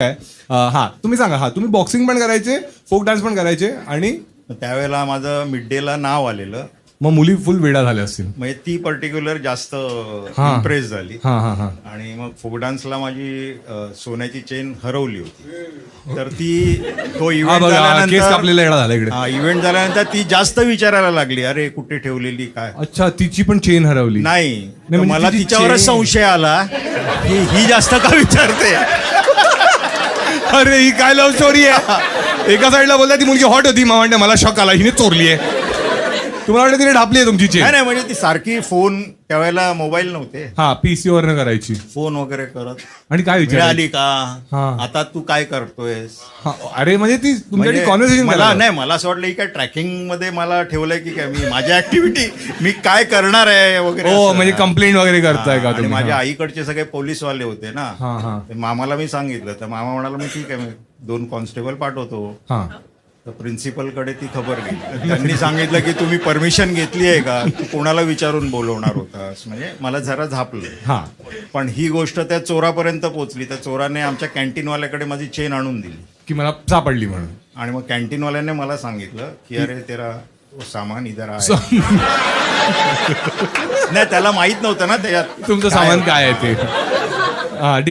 काय हा तुम्ही सांगा. हा तुम्ही बॉक्सिंग पण करायचे, फोक डान्स पण करायचे, आणि त्यावेळेला माझं मिड डेला नाव आलेलं. मग मुली फुल वेडा झाल्या असतील. म्हणजे ती पर्टिक्युलर जास्त हा. इम्प्रेस झाली. हा हा हा. आणि मग फोक डान्सला माझी सोन्याची चेन हरवली होती. तर ती तो हा इव्हेंट बघा, केस झाल्यानंतर कापलेला येडा झाला इकडे. हा इव्हेंट झाल्यानंतर ती जास्त विचारायला लागली, अरे कुठे ठेवलेली काय. अच्छा, तिची पण चेन हरवली. नाही तर म्हणजे मला तिची तिच्यावरच chain- संशय आला की ही जास्त का विचारते. अरे ही काय लव्ह स्टोरी आहे. एका साईडला बोलता ती मुलगी हॉट होती, मग म्हणते मला शॉक आला, हिने चोरली आहे. तुम्हाला वाटतं तिने ढापली आहे तुमची चेन. नाही नाही, म्हणजे ती सारखी फोन, त्यावेळेला मोबाईल नव्हते, हा पीसी वरनं करायची. फोन वगैरे करत आणि काय विचार मिळाली का, हा. आता तू काय करतोयस. अरे म्हणजे ती तुमच्याकडे म्हणजे कॉन्व्हर्सेशन मला नाही, मला असं वाटलं की काय ट्रॅकिंग मध्ये मला ठेवलंय की काय, मी माझी ऍक्टिव्हिटी मी काय करणार आहे वगैरे हो, असं. म्हणजे कंप्लेंट वगैरे करताय का आणि तुम्ही? माझ्या हा. आईकडचे सगळे पोलीसवाले होते ना. हा हा ते मामाला मी सांगितलं, तर मामा म्हणाला मी ठीक आहे, मी 2 कॉन्स्टेबल पाठवतो. हा. तर प्रिन्सिपलकडे ती खबर गेली. त्यांनी सांगितलं की तुम्ही परमिशन घेतली आहे का, तू कोणाला विचारून बोलवणार होतास. म्हणजे मला जरा झापलं. हा. पण ही गोष्ट त्या चोरापर्यंत पोहोचली. त्या चोराने आमच्या कॅन्टीनवाल्याकडे माझी चेन आणून दिली. की मला सापडली म्हणून. आणि मग कॅन्टीनवाल्याने मला सांगितलं की अरे तेरा वो सामान इधर आहे. नाही, त्याला माहित नव्हतं ना त्याच्यात तुमचं काय सामान होतं. काय आहे ते. हा.